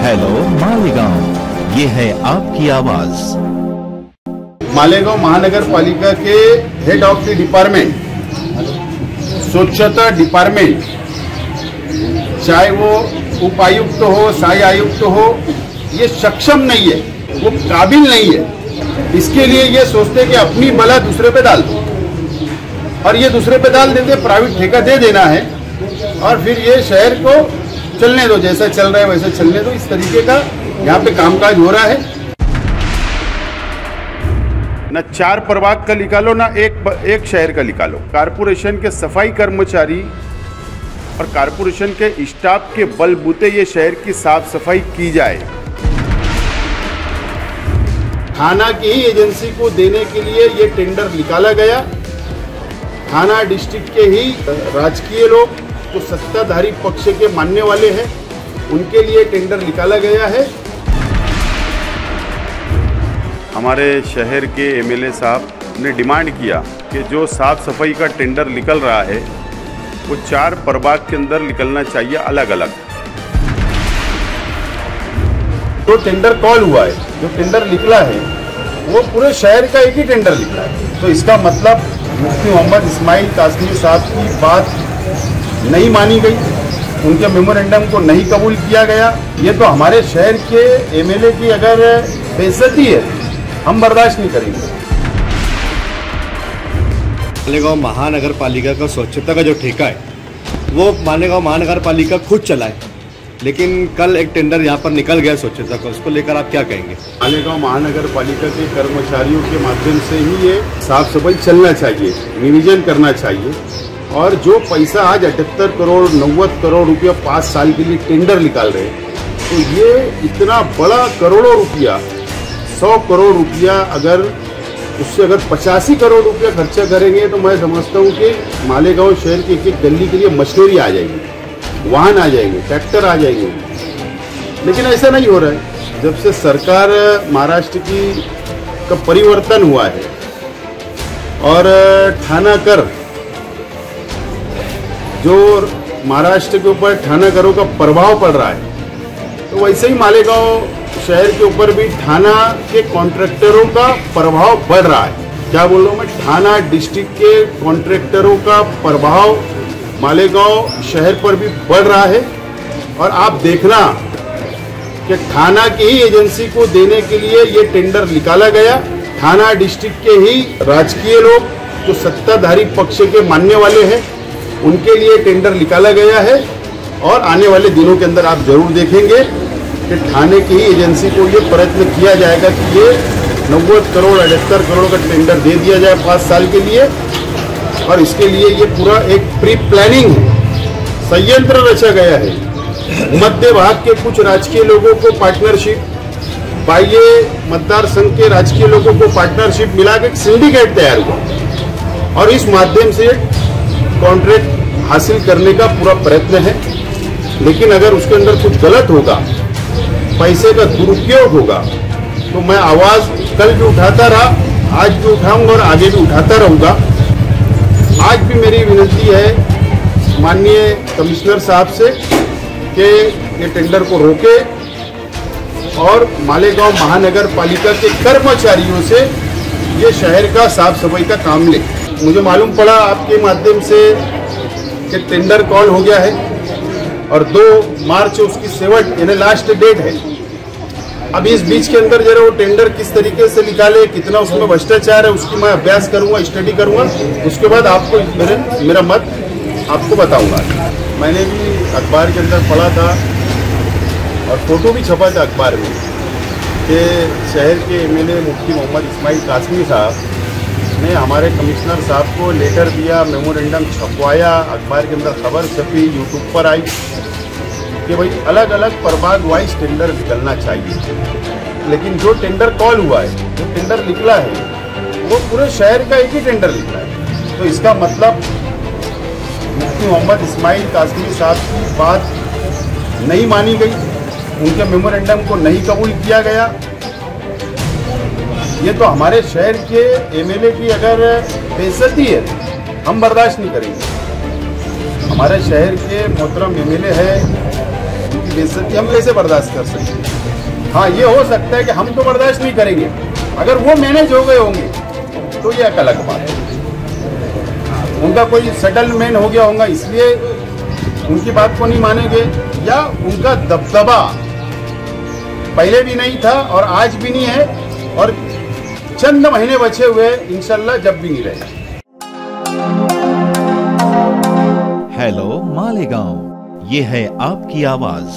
Hello Malegaon, ये है आपकी आवाज। मालेगांव महानगर पालिका के हेड ऑफ द डिपार्टमेंट, स्वच्छता डिपार्टमेंट, चाहे वो उपायुक्त हो, सहायक आयुक्त हो, ये सक्षम नहीं है, वो काबिल नहीं है। इसके लिए ये सोचते कि अपनी बला दूसरे पे डाल दो, और ये दूसरे पे डाल देते, प्राइवेट ठेका दे देना है, और फिर ये शहर को चलने दो, जैसा चल रहा है वैसे चलने दो। इस तरीके का यहाँ पे कामकाज हो रहा है। ना 4 प्रभाग का निकालो, ना एक शहर का निकालो। कारपोरेशन के सफाई कर्मचारी और कारपोरेशन के स्टाफ के बलबूते ये शहर की साफ सफाई की जाए। थाना की ही एजेंसी को देने के लिए ये टेंडर निकाला गया। थाना डिस्ट्रिक्ट के ही राजकीय लोग जो सत्ताधारी पक्ष के मानने वाले हैं, उनके लिए टेंडर निकाला गया है। हमारे शहर के एमएलए साहब ने डिमांड किया कि जो साफ सफाई का टेंडर निकल रहा है वो 4 प्रभाग के अंदर निकलना चाहिए अलग अलग। जो टेंडर कॉल हुआ है, जो टेंडर निकला है, वो पूरे शहर का एक ही टेंडर निकला है। तो इसका मतलब मुफ्ती मोहम्मद इस्माइल कासमी साहब की बात नहीं मानी गई, उनके मेमोरेंडम को नहीं कबूल किया गया। ये तो हमारे शहर के एमएलए की अगर बेइज्जती है, हम बर्दाश्त नहीं करेंगे। मालेगांव महानगर पालिका का स्वच्छता का जो ठेका है वो मालेगांव महानगर पालिका खुद चलाए, लेकिन कल एक टेंडर यहाँ पर निकल गया स्वच्छता का, उसको लेकर आप क्या कहेंगे? मालेगांव महानगर पालिका के कर्मचारियों के माध्यम से ही ये साफ सफाई चलना चाहिए, रिवीजन करना चाहिए। और जो पैसा आज 78 करोड़ 90 करोड़ रुपया 5 साल के लिए टेंडर निकाल रहे हैं, तो ये इतना बड़ा करोड़ों रुपया, 100 करोड़ रुपया, अगर उससे अगर 85 करोड़ रुपया खर्चा करेंगे तो मैं समझता हूँ कि मालेगांव शहर की एक गली के लिए मशीनरी आ जाएगी, वाहन आ जाएंगे, ट्रैक्टर आ जाएंगे। लेकिन ऐसा नहीं हो रहा है। जब से सरकार महाराष्ट्र की का परिवर्तन हुआ है और थाना कर, जो महाराष्ट्र के ऊपर थाना करों का प्रभाव पड़ रहा है, तो वैसे ही मालेगांव शहर के ऊपर भी थाना के कॉन्ट्रैक्टरों का प्रभाव बढ़ रहा है। क्या बोल रहा हूँ मैं? थाना डिस्ट्रिक्ट के कॉन्ट्रैक्टरों का प्रभाव मालेगांव शहर पर भी बढ़ रहा है। और आप देखना कि थाना की ही एजेंसी को देने के लिए ये टेंडर निकाला गया। थाना डिस्ट्रिक्ट के ही राजकीय लोग जो सत्ताधारी पक्ष के मानने वाले हैं, उनके लिए टेंडर निकाला गया है। और आने वाले दिनों के अंदर आप जरूर देखेंगे कि थाने की ही एजेंसी को ये प्रयत्न किया जाएगा कि ये 90 करोड़ 78 करोड़ का टेंडर दे दिया जाए 5 साल के लिए। और इसके लिए ये पूरा एक प्री प्लानिंग संयंत्र रचा गया है। मध्य भाग के कुछ राजकीय लोगों को पार्टनरशिप, बाह्य मतदार संघ के राजकीय लोगों को पार्टनरशिप मिला के सिंडिकेट तैयार हुआ, और इस माध्यम से कॉन्ट्रैक्ट हासिल करने का पूरा प्रयत्न है। लेकिन अगर उसके अंदर कुछ गलत होगा, पैसे का दुरुपयोग होगा, तो मैं आवाज कल भी उठाता रहा, आज भी उठाऊंगा और आगे भी उठाता रहूंगा। आज भी मेरी विनती है माननीय कमिश्नर साहब से कि ये टेंडर को रोके और मालेगांव महानगर पालिका के कर्मचारियों से ये शहर का साफ सफाई का काम ले। मुझे मालूम पड़ा आपके माध्यम से कि टेंडर कॉल हो गया है और 2 मार्च उसकी सेवट यानी लास्ट डेट है। अब इस बीच के अंदर जरा वो टेंडर किस तरीके से निकाले, कितना उसमें भ्रष्टाचार है, उसकी मैं अभ्यास करूंगा, स्टडी करूंगा। उसके बाद आपको मेरा मत आपको बताऊंगा। मैंने भी अखबार के अंदर पढ़ा था और फोटो भी छपा था अखबार में कि शहर के एमएलए मुफ्ती मोहम्मद इस्माइल कासमी साहब ने हमारे कमिश्नर साहब को लेटर दिया, मेमोरेंडम छपवाया, अखबार के अंदर खबर छपी, यूट्यूब पर आई कि भाई अलग अलग प्रभाग वाइज टेंडर निकलना चाहिए। लेकिन जो टेंडर कॉल हुआ है, जो टेंडर निकला है, वो पूरे शहर का एक ही टेंडर निकला है। तो इसका मतलब मुफ्ती मोहम्मद इस्माइल कासमी साहब की बात नहीं मानी गई, उनके मेमोरेंडम को नहीं कबूल किया गया। ये तो हमारे शहर के एमएलए की अगर बेइज्जती है, हम बर्दाश्त नहीं करेंगे। हमारे शहर के मोहतरम एमएलए है, उनकी बेइज्जती हम कैसे बर्दाश्त कर सकते हैं। हाँ, ये हो सकता है कि हम तो बर्दाश्त नहीं करेंगे, अगर वो मैनेज हो गए होंगे तो ये एक अलग बात है। उनका कोई सेटलमेंट हो गया होगा इसलिए उनकी बात को नहीं मानेंगे, या उनका दबदबा पहले भी नहीं था और आज भी नहीं है, और चंद महीने बचे हुए इंशाल्लाह जब भी नहीं रहेगा। हेलो मालेगांव, ये है आपकी आवाज।